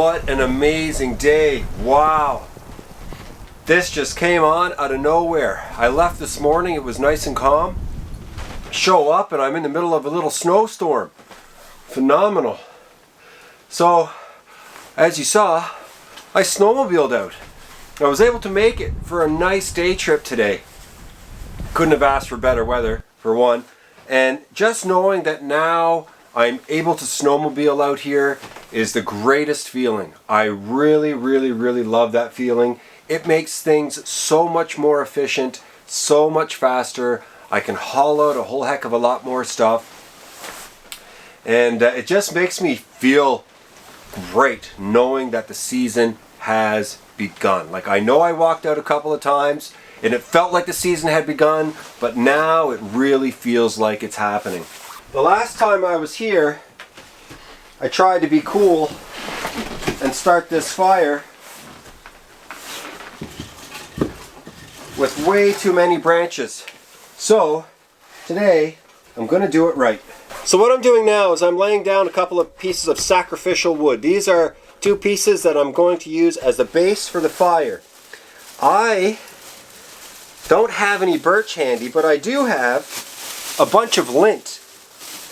What an amazing day. Wow. This just came on out of nowhere. I left this morning, it was nice and calm. Show up and I'm in the middle of a little snowstorm. Phenomenal. So, as you saw, I snowmobiled out. I was able to make it for a nice day trip today. Couldn't have asked for better weather, for one. And just knowing that now I'm able to snowmobile out here is the greatest feeling. I really love that feeling. It makes things so much more efficient, so much faster. I can haul out a whole heck of a lot more stuff. And it just makes me feel great knowing that the season has begun. Like, I know I walked out a couple of times and it felt like the season had begun, but now it really feels like it's happening. The last time I was here, I tried to be cool and start this fire with way too many branches. So today I'm going to do it right. So what I'm doing now is I'm laying down a couple of pieces of sacrificial wood. These are two pieces that I'm going to use as the base for the fire. I don't have any birch handy, but I do have a bunch of lint.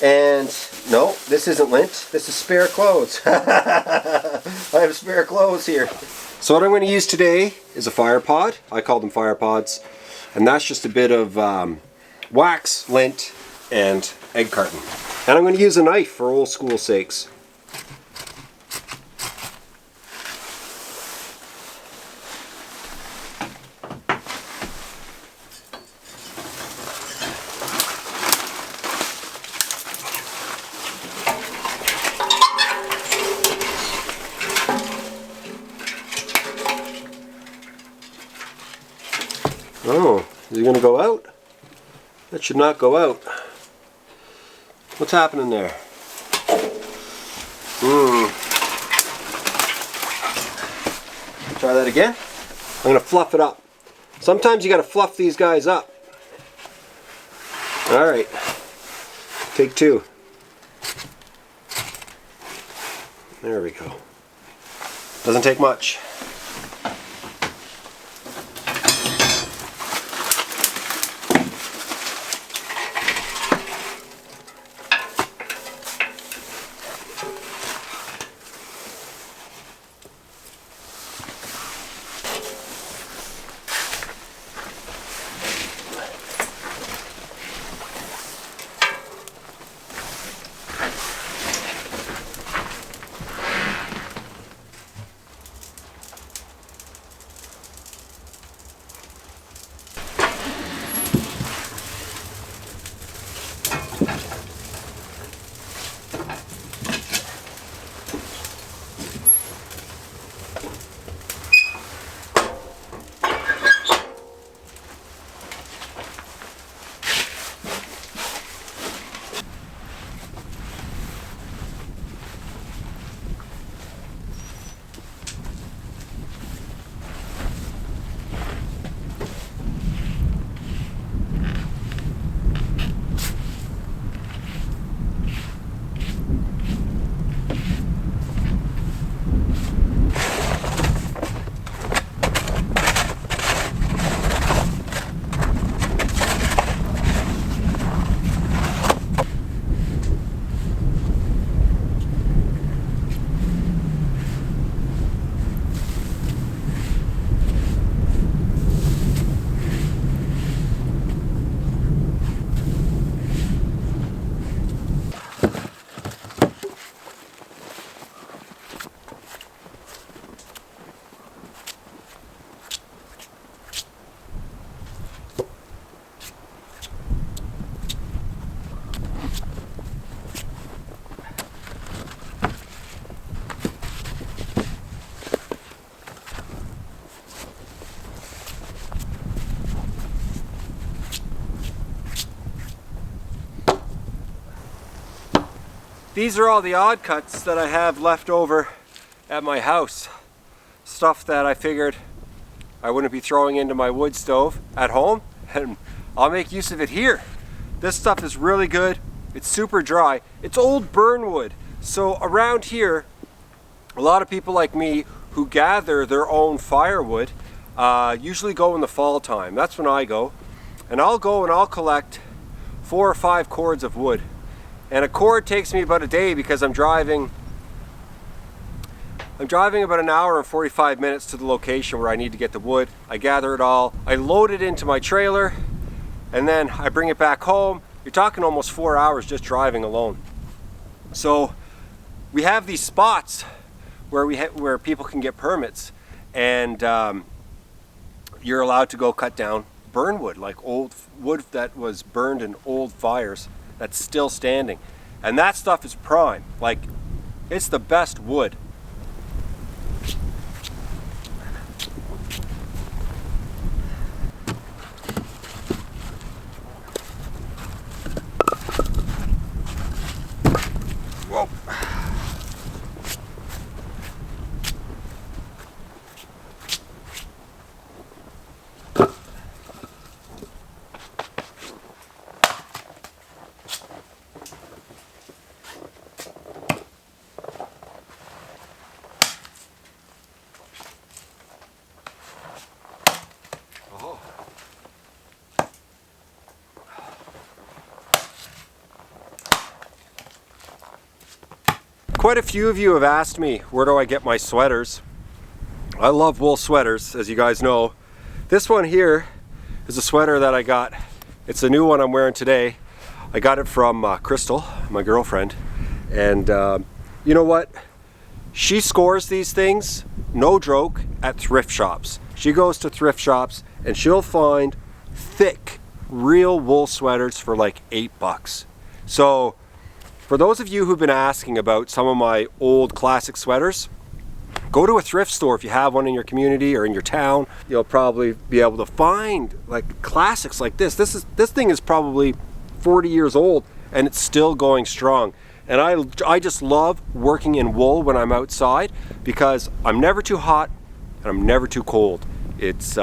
And no, this isn't lint, this is spare clothes. I have spare clothes here. So what I'm going to use today is a fire pod. I call them fire pods. And that's just a bit of wax, lint, and egg carton. And I'm going to use a knife for old school sakes. Oh, is it going to go out? That should not go out. What's happening there? Try that again. I'm going to fluff it up. Sometimes you got to fluff these guys up. Alright. Take two. There we go. Doesn't take much. These are all the odd cuts that I have left over at my house. Stuff that I figured I wouldn't be throwing into my wood stove at home, and I'll make use of it here. This stuff is really good. It's super dry. It's old burn wood. So around here, a lot of people like me who gather their own firewood usually go in the fall time. That's when I go. And I'll go and I'll collect 4 or 5 cords of wood. And a cord takes me about a day because I'm driving about an hour and 45 minutes to the location where I need to get the wood. I gather it all, I load it into my trailer, and then I bring it back home. You're talking almost 4 hours just driving alone. So we have these spots where people can get permits, and you're allowed to go cut down burn wood, like old wood that was burned in old fires that's still standing. And that stuff is prime. Like, it's the best wood. Whoa. Quite a few of you have asked me, where do I get my sweaters? I love wool sweaters, as you guys know. This one here is a sweater that I got. It's a new one I'm wearing today. I got it from Crystal, my girlfriend. And you know what? She scores these things, no joke, at thrift shops. She goes to thrift shops and she'll find thick, real wool sweaters for like $8. So, for those of you who've been asking about some of my old classic sweaters, go to a thrift store if you have one in your community or in your town. You'll probably be able to find like classics like this. This thing is probably 40 years old and it's still going strong. And I just love working in wool when I'm outside because I'm never too hot and I'm never too cold. It's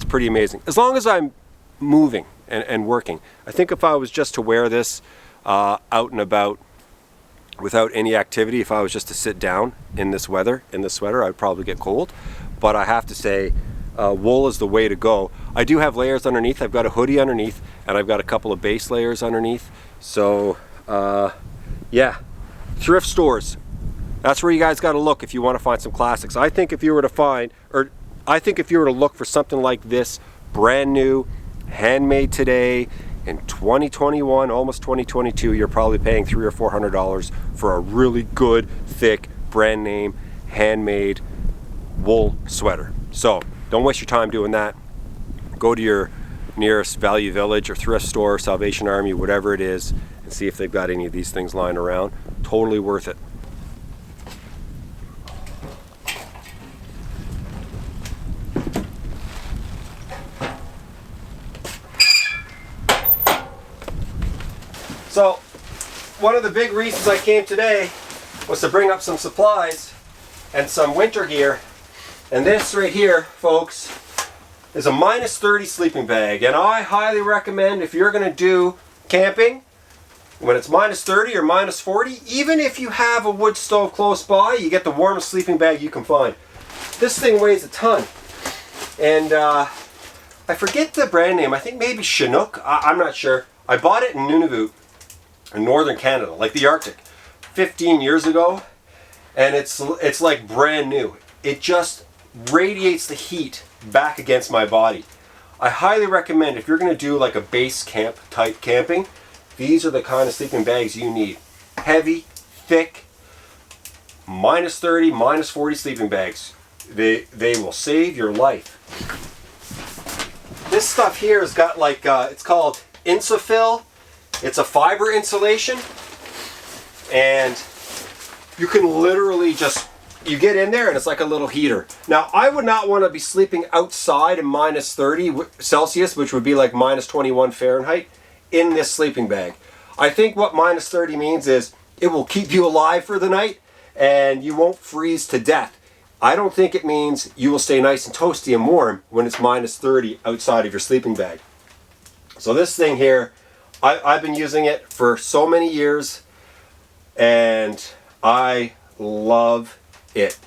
pretty amazing. As long as I'm moving and working. I think if I was just to wear this out and about without any activity, if I was just to sit down in this weather, in this sweater, I'd probably get cold. But I have to say, wool is the way to go. I do have layers underneath. I've got a hoodie underneath, and I've got a couple of base layers underneath. So, yeah, thrift stores. That's where you guys got to look if you want to find some classics. I think if you were to look for something like this, brand new, handmade today, in 2021, almost 2022, you're probably paying $300 or $400 for a really good, thick, brand name, handmade wool sweater. So don't waste your time doing that. Go to your nearest Value Village or thrift store, Salvation Army, whatever it is, and see if they've got any of these things lying around. Totally worth it. So, one of the big reasons I came today was to bring up some supplies and some winter gear. And this right here, folks, is a -30 sleeping bag. And I highly recommend, if you're going to do camping when it's -30 or -40, even if you have a wood stove close by, you get the warmest sleeping bag you can find. This thing weighs a ton. And I forget the brand name. I think maybe Chinook. I'm not sure. I bought it in Nunavut, in northern Canada, like the Arctic, 15 years ago, and it's like brand new. It just radiates the heat back against my body. I highly recommend, if you're going to do like a base camp type camping, these are the kind of sleeping bags you need. Heavy, thick, -30, -40 sleeping bags. They will save your life. This stuff here has got like, it's called Insulfill. It's a fiber insulation, and you can literally just, you get in there and it's like a little heater. Now, I would not want to be sleeping outside in -30 Celsius, which would be like -21 Fahrenheit, in this sleeping bag. I think what -30 means is it will keep you alive for the night and you won't freeze to death. I don't think it means you will stay nice and toasty and warm when it's -30 outside of your sleeping bag. So this thing here, I've been using it for so many years, and I love it.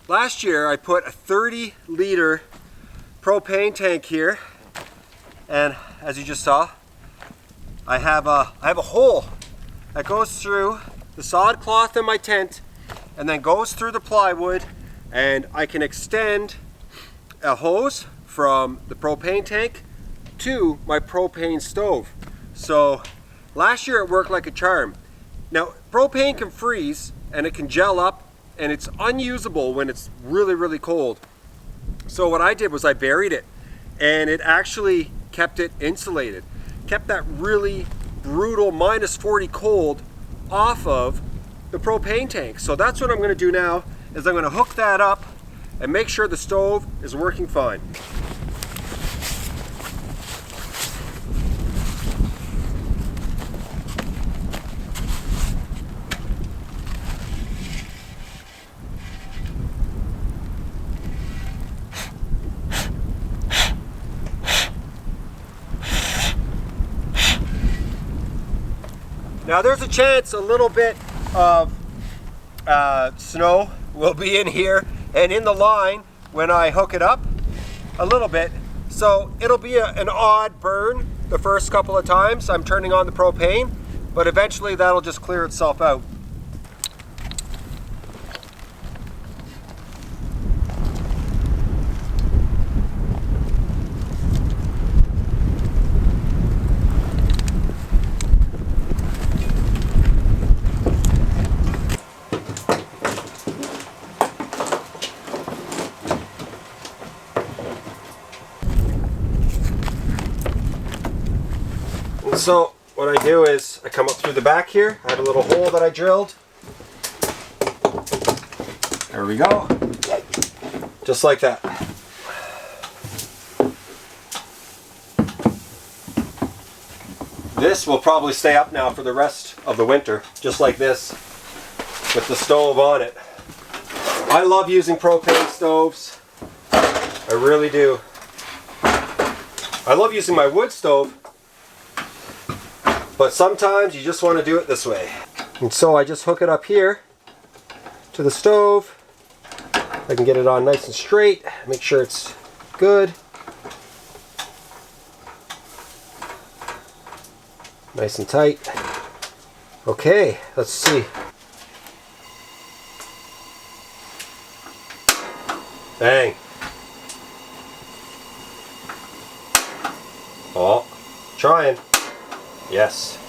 Last year I put a 30-liter propane tank here, and as you just saw, I have a hole that goes through the solid cloth in my tent and then goes through the plywood, and I can extend a hose from the propane tank to my propane stove. So last year it worked like a charm. Now propane can freeze and it can gel up, and it's unusable when it's really cold. So what I did was I buried it, and it actually kept it insulated, kept that really brutal -40 cold off of the propane tank. So that's what I'm going to do now, is I'm going to hook that up and make sure the stove is working fine. Now there's a chance a little bit of snow will be in here and in the line when I hook it up, a little bit. So it'll be an odd burn the first couple of times I'm turning on the propane, but eventually that'll just clear itself out. So what I do is I come up through the back here. I have a little hole that I drilled. There we go. Just like that. This will probably stay up now for the rest of the winter, just like this, with the stove on it. I love using propane stoves. I really do. I love using my wood stove, but sometimes you just want to do it this way. And so I just hook it up here to the stove. I can get it on nice and straight, make sure it's good. Nice and tight. Okay, let's see. Bang. Oh, trying. Yes.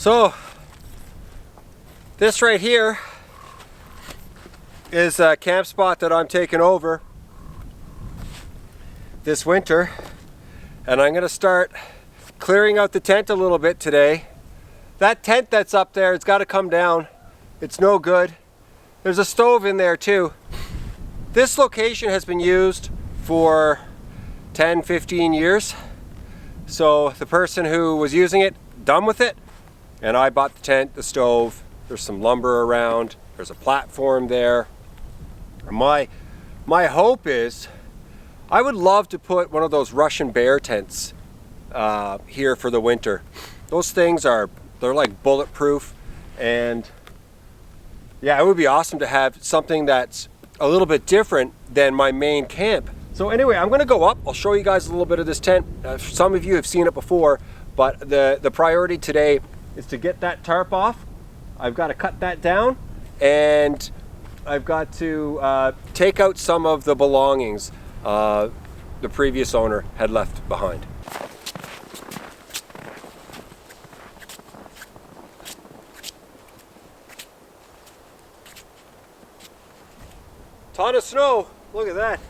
So this right here is a camp spot that I'm taking over this winter, and I'm going to start clearing out the tent a little bit today. That tent that's up there, it's got to come down. It's no good. There's a stove in there too. This location has been used for 10-15 years. So the person who was using it, done with it, and I bought the tent, the stove. There's some lumber around. There's a platform there. My hope is, I would love to put one of those Russian bear tents here for the winter. Those things they're like bulletproof, and yeah, it would be awesome to have something that's a little bit different than my main camp. So anyway, I'm gonna go up. I'll show you guys a little bit of this tent. Some of you have seen it before, but the priority today is to get that tarp off. I've got to cut that down, and I've got to take out some of the belongings the previous owner had left behind. Ton of snow, look at that.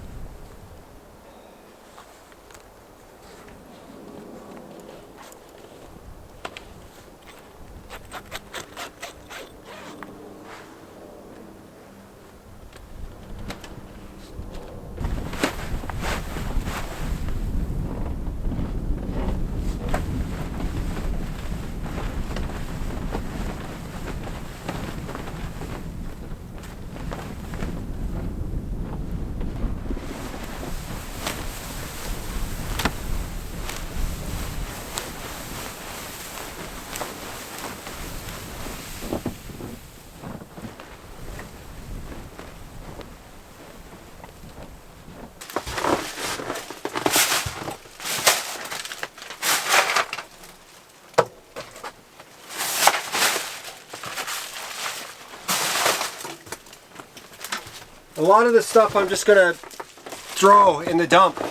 A lot of this stuff I'm just gonna throw in the dump and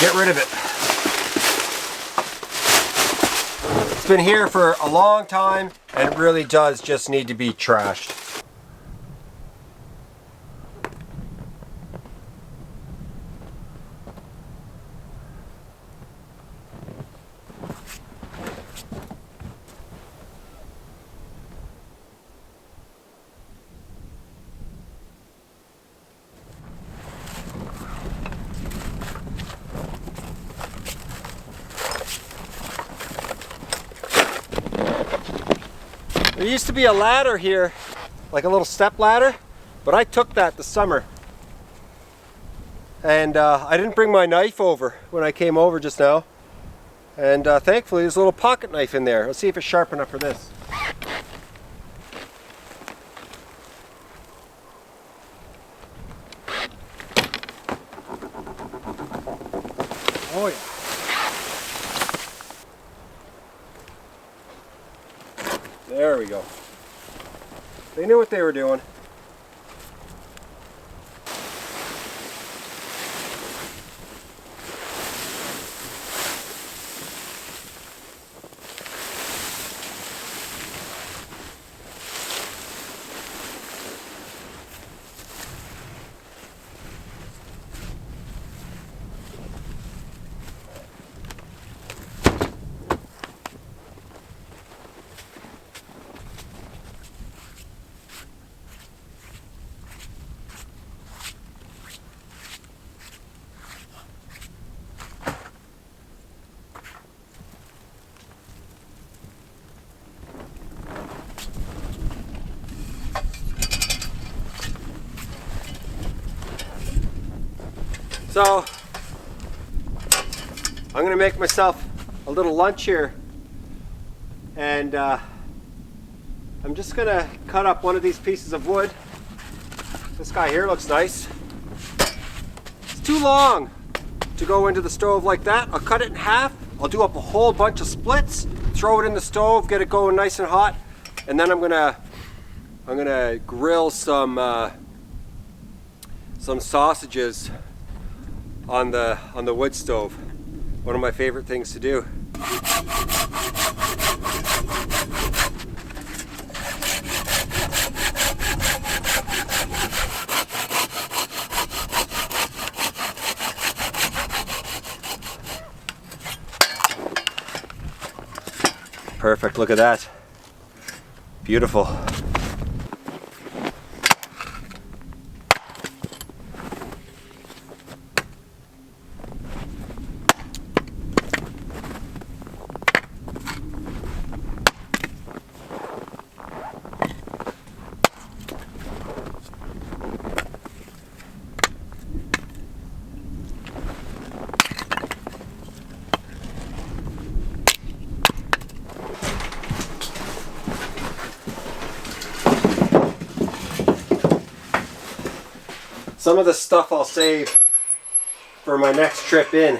get rid of it. It's been here for a long time and it really does just need to be trashed. There used to be a ladder here, like a little step ladder, but I took that this summer. And I didn't bring my knife over when I came over just now. And thankfully there's a little pocket knife in there. Let's see if it's sharp enough for this. Oh yeah. There we go. They knew what they were doing. So I'm gonna make myself a little lunch here, and I'm just gonna cut up one of these pieces of wood. This guy here looks nice. It's too long to go into the stove like that. I'll cut it in half. I'll do up a whole bunch of splits, throw it in the stove, get it going nice and hot, and then I'm gonna grill some sausages on the wood stove. One of my favorite things to do. Perfect, look at that. Beautiful. Some of the stuff I'll save for my next trip in.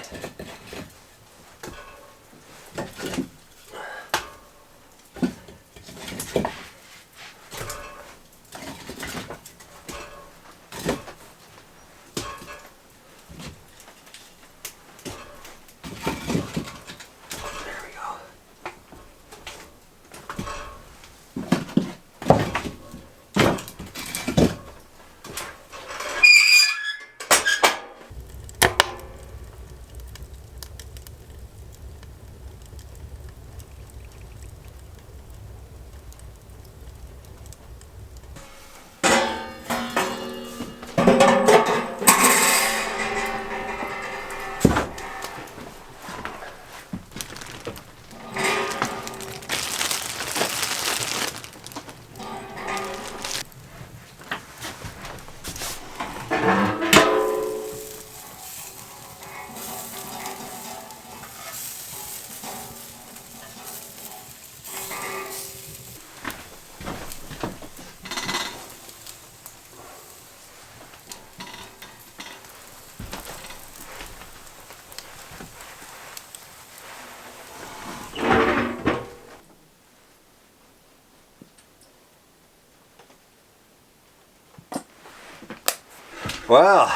Well,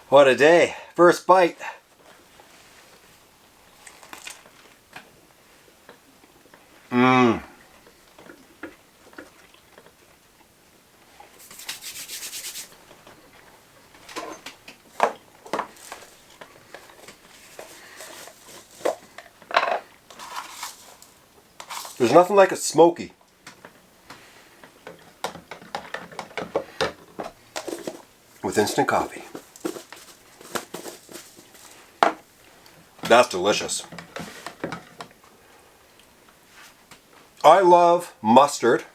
what a day. First bite. There's nothing like a smoky. With instant coffee. That's delicious. I love mustard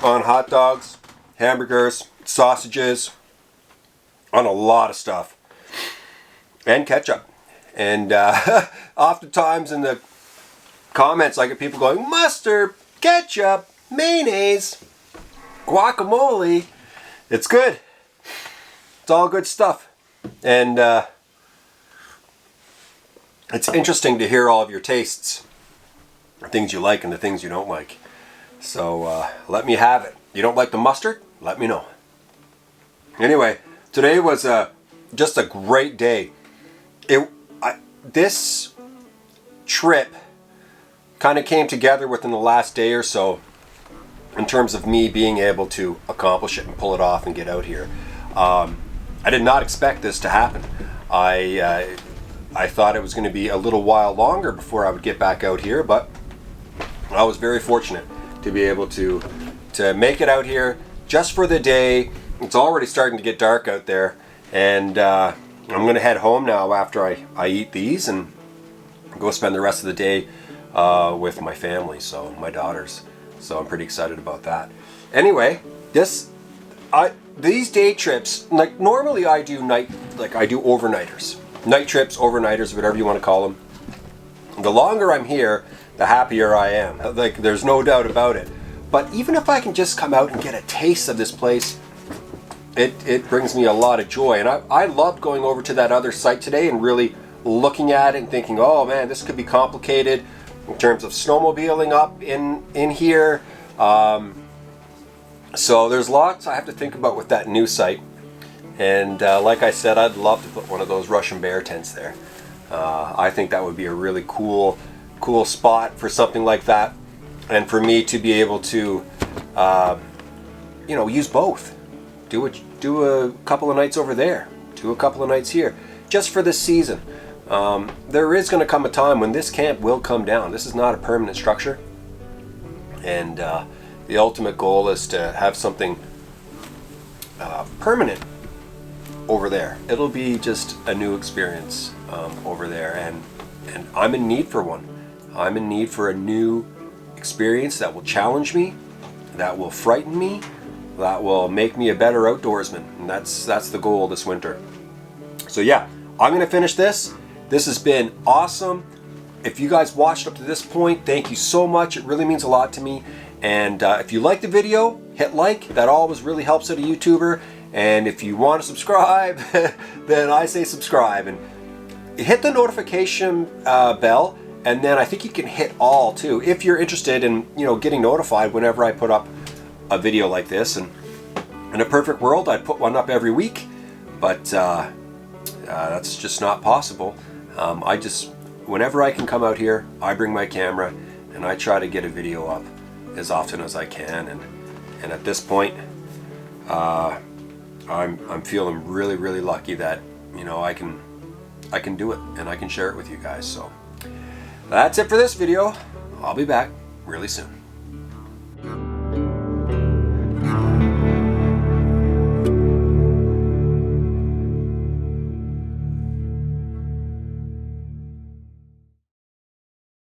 on hot dogs, hamburgers, sausages, on a lot of stuff. And ketchup. And oftentimes in the comments I get people going, mustard, ketchup, mayonnaise, guacamole. It's good. It's all good stuff. And it's interesting to hear all of your tastes. The things you like and the things you don't like. So let me have it. You don't like the mustard? Let me know. Anyway, today was just a great day. This trip kind of came together within the last day or so in terms of me being able to accomplish it and pull it off and get out here. I did not expect this to happen. I thought it was going to be a little while longer before I would get back out here, but I was very fortunate to be able to make it out here just for the day. It's already starting to get dark out there, and I'm going to head home now after I eat these and go spend the rest of the day with my family, so my daughters. So I'm pretty excited about that. Anyway, these day trips, like normally I do overnighters. Night trips, overnighters, whatever you want to call them. The longer I'm here, the happier I am. Like, there's no doubt about it. But even if I can just come out and get a taste of this place, it brings me a lot of joy. And I loved going over to that other site today and really looking at it and thinking, oh man, this could be complicated in terms of snowmobiling up in here. So there's lots I have to think about with that new site. And like I said, I'd love to put one of those Russian bear tents there. I think that would be a really cool spot for something like that. And for me to be able to, use both. Do a couple of nights over there. Do a couple of nights here. Just for this season. There is going to come a time when this camp will come down. This is not a permanent structure. And the ultimate goal is to have something permanent over there. It'll be just a new experience over there, and I'm in need for one. I'm in need for a new experience that will challenge me, that will frighten me, that will make me a better outdoorsman, and that's the goal this winter. So yeah, I'm gonna finish this. This has been awesome. If you guys watched up to this point, thank you so much. It really means a lot to me. And if you like the video, hit like. That always really helps out a YouTuber. And if you want to subscribe, then I say subscribe. And hit the notification bell, and then I think you can hit all too if you're interested in, you know, getting notified whenever I put up a video like this. And in a perfect world, I'd put one up every week, but that's just not possible. Whenever I can come out here, I bring my camera and I try to get a video up as often as I can. And at this point, I'm feeling really, really lucky that, you know, I can do it and I can share it with you guys. So that's it for this video. I'll be back really soon.